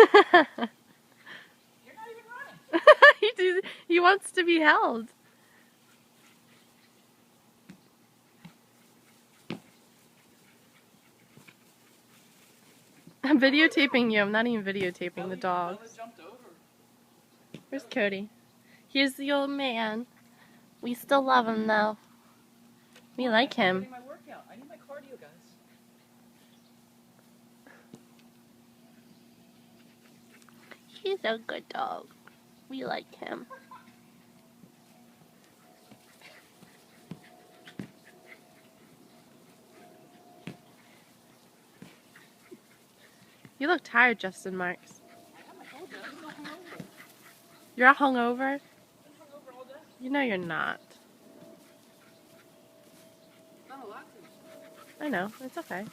You're not even running. He wants to be held. I'm videotaping you. I'm not even videotaping the dog. Bella jumped over. Where's Cody? Here's the old man. We still love him though. We like him. I'm getting my workout. I need my cardio, guys. He's a good dog. We like him. You look tired, Justin Marks. You're hungover? You know you're not. Not a lot. I know. It's okay.